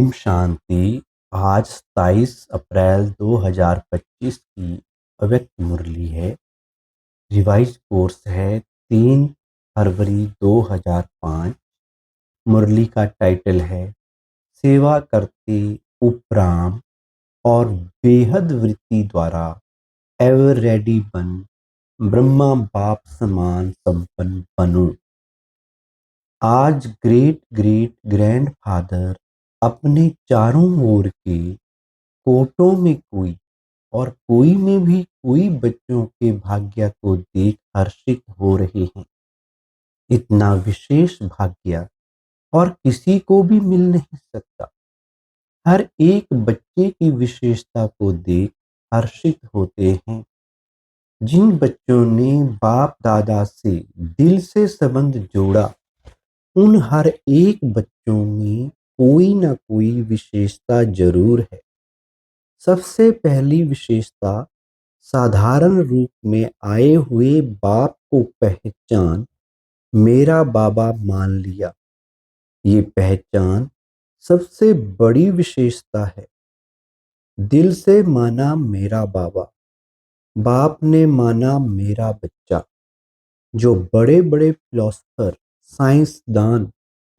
ओम शांति। आज 27 अप्रैल 2025 की अव्यक्त मुरली है। रिवाइज कोर्स है 3 फरवरी 2005। मुरली का टाइटल है सेवा करते उपराम और बेहद वृत्ति द्वारा एवर रेडी बन ब्रह्मा बाप समान संपन्न बनो। आज ग्रेट ग्रेट ग्रैंड फादर अपने चारों ओर के कोटों में कोई और कोई में भी कोई बच्चों के भाग्य को देख हर्षित हो रहे हैं। इतना विशेष भाग्य और किसी को भी मिल नहीं सकता। हर एक बच्चे की विशेषता को देख हर्षित होते हैं। जिन बच्चों ने बाप दादा से दिल से संबंध जोड़ा, उन हर एक बच्चों में कोई ना कोई विशेषता जरूर है। सबसे पहली विशेषता, साधारण रूप में आए हुए बाप को पहचान मेरा बाबा मान लिया। ये पहचान सबसे बड़ी विशेषता है। दिल से माना मेरा बाबा, बाप ने माना मेरा बच्चा। जो बड़े बड़े फिलोसफर, साइंसदान,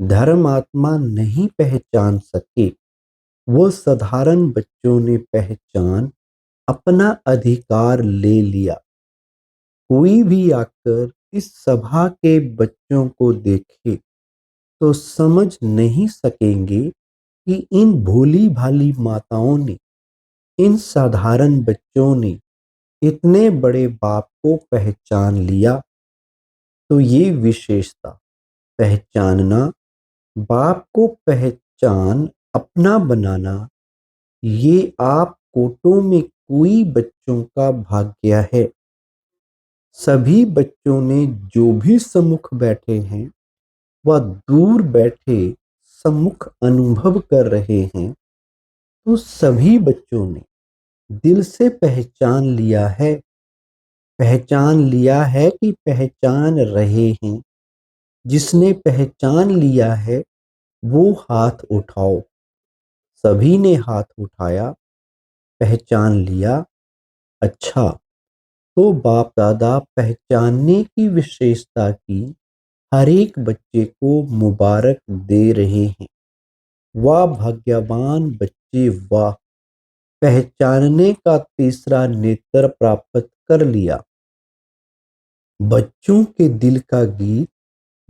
धर्मात्मा नहीं पहचान सके, वो साधारण बच्चों ने पहचान अपना अधिकार ले लिया। कोई भी आकर इस सभा के बच्चों को देखे तो समझ नहीं सकेंगे कि इन भोली भाली माताओं ने, इन साधारण बच्चों ने इतने बड़े बाप को पहचान लिया। तो ये विशेषता, पहचानना, बाप को पहचान अपना बनाना, ये आप कोटों में कोई बच्चों का भाग्य है। सभी बच्चों ने जो भी सम्मुख बैठे हैं, वह दूर बैठे सम्मुख अनुभव कर रहे हैं। तो सभी बच्चों ने दिल से पहचान लिया है। पहचान लिया है कि पहचान रहे हैं। जिसने पहचान लिया है वो हाथ उठाओ। सभी ने हाथ उठाया, पहचान लिया। अच्छा, तो बाप दादा पहचानने की विशेषता की हर एक बच्चे को मुबारक दे रहे हैं। वाह भाग्यवान बच्चे, वाह! पहचानने का तीसरा नेत्र प्राप्त कर लिया। बच्चों के दिल का गीत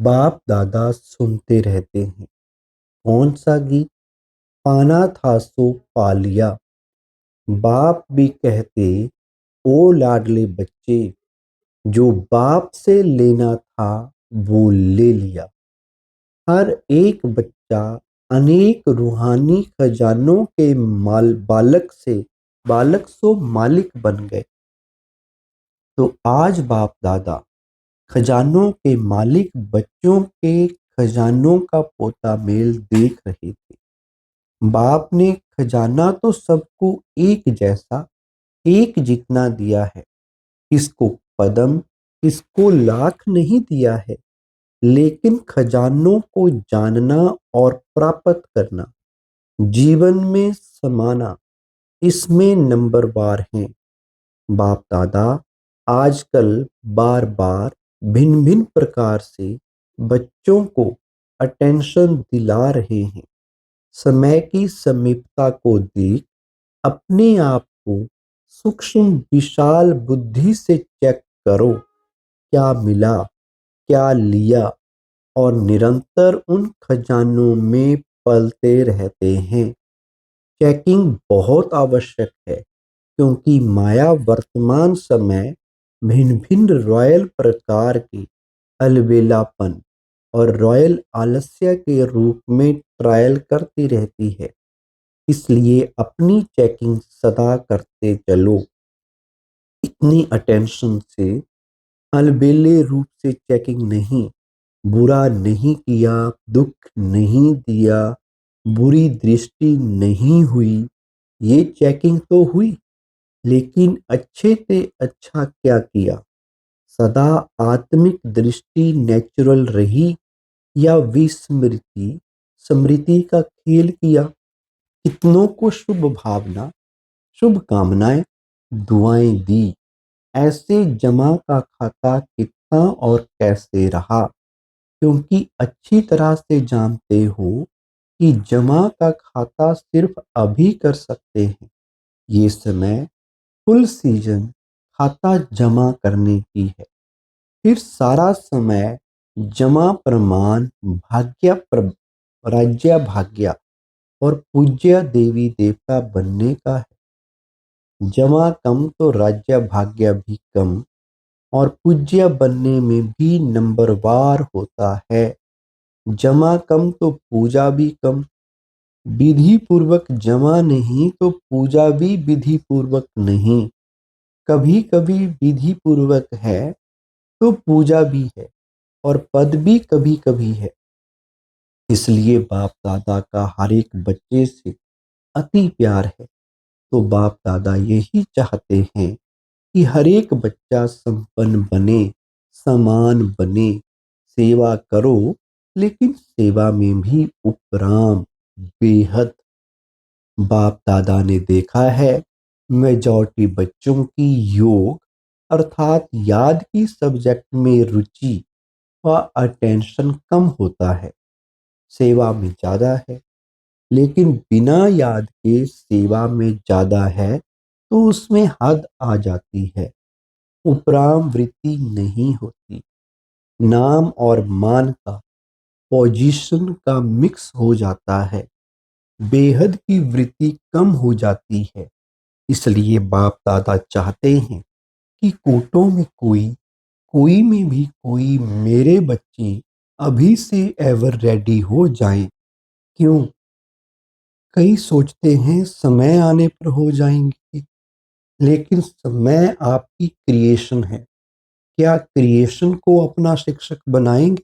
बाप दादा सुनते रहते हैं। कौन सा गीत? पाना था सो पा लिया। बाप भी कहते, ओ लाडले बच्चे, जो बाप से लेना था वो ले लिया। हर एक बच्चा अनेक रूहानी खजानों के बालक सो मालिक बन गए। तो आज बाप दादा खजानों के मालिक बच्चों के खजानों का पोता मेल देख रहे थे। बाप ने खजाना तो सबको एक जैसा, एक जितना दिया है। किसको पदम, किसको लाख नहीं दिया है, लेकिन खजानों को जानना और प्राप्त करना, जीवन में समाना, इसमें नंबरवार हैं। बाप दादा आजकल बार बार भिन्न भिन्न प्रकार से बच्चों को अटेंशन दिला रहे हैं। समय की समीपता को देख अपने आप को सूक्ष्म विशाल बुद्धि से चेक करो, क्या मिला, क्या लिया, और निरंतर उन खजानों में पलते रहते हैं। चेकिंग बहुत आवश्यक है, क्योंकि माया वर्तमान समय भिन्न भिन्न रॉयल प्रकार के अलबेलापन और रॉयल आलस्य के रूप में ट्रायल करती रहती है। इसलिए अपनी चेकिंग सदा करते चलो। इतनी अटेंशन से अलबेले रूप से चेकिंग नहीं। बुरा नहीं किया, दुख नहीं दिया, बुरी दृष्टि नहीं हुई, ये चेकिंग तो हुई, लेकिन अच्छे से अच्छा क्या किया? सदा आत्मिक दृष्टि नेचुरल रही या विस्मृति, स्मृति का खेल किया? कितनों को शुभ भावना, शुभ कामनाएं, दुआएं दी। ऐसे जमा का खाता कितना और कैसे रहा, क्योंकि अच्छी तरह से जानते हो कि जमा का खाता सिर्फ अभी कर सकते हैं। ये समय फुल सीजन खाता जमा करने की है। फिर सारा समय जमा प्रमाण राज्य भाग्य और पूज्य देवी देवता बनने का है। जमा कम तो राज्य भाग्य भी कम और पूज्य बनने में भी नंबरवार होता है। जमा कम तो पूजा भी कम। विधि पूर्वक जमा नहीं तो पूजा भी विधि पूर्वक नहीं। कभी कभी विधि पूर्वक है तो पूजा भी है और पद भी कभी कभी है। इसलिए बाप दादा का हर एक बच्चे से अति प्यार है। तो बाप दादा यही चाहते हैं कि हर एक बच्चा संपन्न बने, समान बने। सेवा करो, लेकिन सेवा में भी उपराम, बेहद। बाप दादा ने देखा है मेजॉरिटी बच्चों की योग अर्थात याद की सब्जेक्ट में रुचि व अटेंशन कम होता है, सेवा में ज्यादा है। लेकिन बिना याद के सेवा में ज्यादा है तो उसमें हद आ जाती है, उपराम वृत्ति नहीं होती। नाम और मान का, पोजीशन का मिक्स हो जाता है, बेहद की वृत्ति कम हो जाती है। इसलिए बाप दादा चाहते हैं कि कोटों में कोई, कोई में भी कोई मेरे बच्चे अभी से एवर रेडी हो जाएं। क्यों? कई सोचते हैं समय आने पर हो जाएंगे, लेकिन समय आपकी क्रिएशन है। क्या क्रिएशन को अपना शिक्षक बनाएंगे?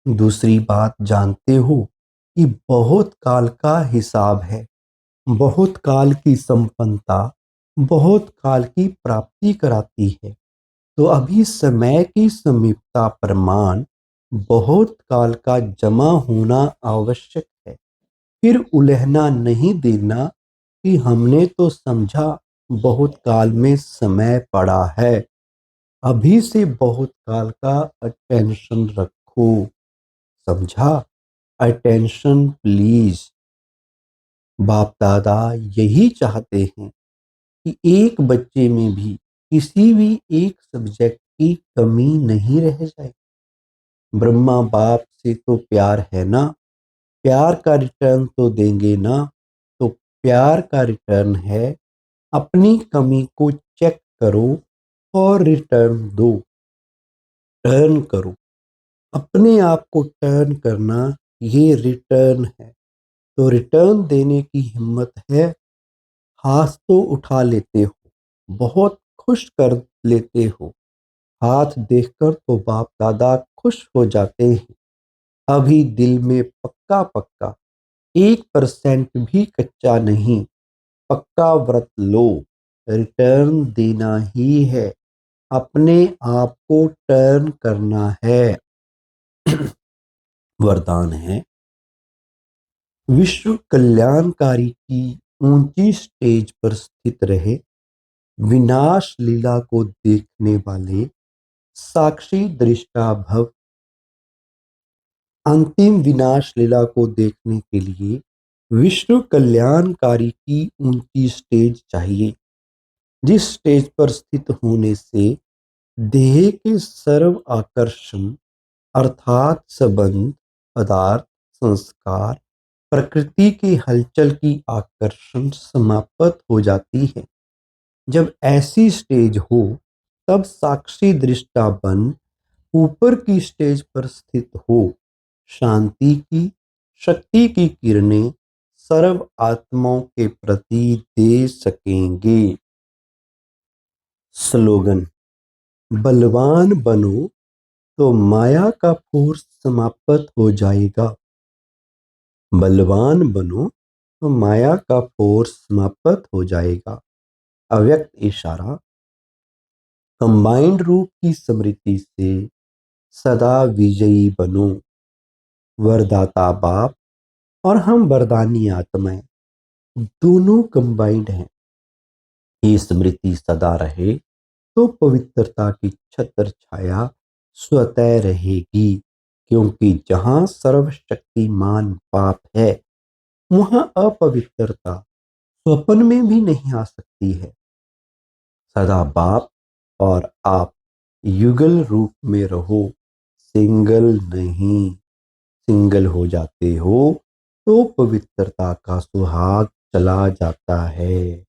दूसरी बात जानते हो कि बहुत काल का हिसाब है, बहुत काल की संपन्नता बहुत काल की प्राप्ति कराती है। तो अभी समय की समीपता प्रमाण बहुत काल का जमा होना आवश्यक है। फिर उलझना नहीं देना कि हमने तो समझा बहुत काल में समय पड़ा है। अभी से बहुत काल का अटेंशन रखो, समझा? Attention please. बाप दादा यही चाहते हैं कि एक बच्चे में भी किसी भी एक सब्जेक्ट की कमी नहीं रह जाए। ब्रह्मा बाप से तो प्यार है ना, प्यार का रिटर्न तो देंगे ना। तो प्यार का रिटर्न है अपनी कमी को चेक करो और रिटर्न दो। टर्न करो, अपने आप को टर्न करना, ये रिटर्न है। तो रिटर्न देने की हिम्मत है? हाथ तो उठा लेते हो, बहुत खुश कर लेते हो। हाथ देखकर तो बाप दादा खुश हो जाते हैं। अभी दिल में पक्का पक्का 1% भी कच्चा नहीं, पक्का व्रत लो। रिटर्न देना ही है, अपने आप को टर्न करना है। वरदान है विश्व कल्याणकारी की ऊंची स्टेज पर स्थित रहे, विनाश लीला को देखने वाले साक्षी दृष्टा भव। अंतिम विनाश लीला को देखने के लिए विश्व कल्याणकारी की ऊंची स्टेज चाहिए, जिस स्टेज पर स्थित होने से देह के सर्व आकर्षण अर्थात संबंध, पदार्थ, संस्कार, प्रकृति की हलचल की आकर्षण समाप्त हो जाती है। जब ऐसी स्टेज हो तब साक्षी दृष्टा बन ऊपर की स्टेज पर स्थित हो, शांति की, शक्ति की किरणें सर्व आत्माओं के प्रति दे सकेंगे। स्लोगन: बलवान बनो तो माया का फोर्स समाप्त हो जाएगा। बलवान बनो तो माया का फोर्स समाप्त हो जाएगा। अव्यक्त इशारा: कंबाइंड रूप की स्मृति से सदा विजयी बनो। वरदाता बाप और हम वरदानी आत्माएं दोनों कंबाइंड हैं। ये स्मृति सदा रहे तो पवित्रता की छत्र छाया स्वतः रहेगी, क्योंकि जहां सर्वशक्तिमान पाप है वहां अपवित्रता स्वप्न में भी नहीं आ सकती है। सदा बाप और आप युगल रूप में रहो, सिंगल नहीं। सिंगल हो जाते हो तो पवित्रता का सुहाग चला जाता है।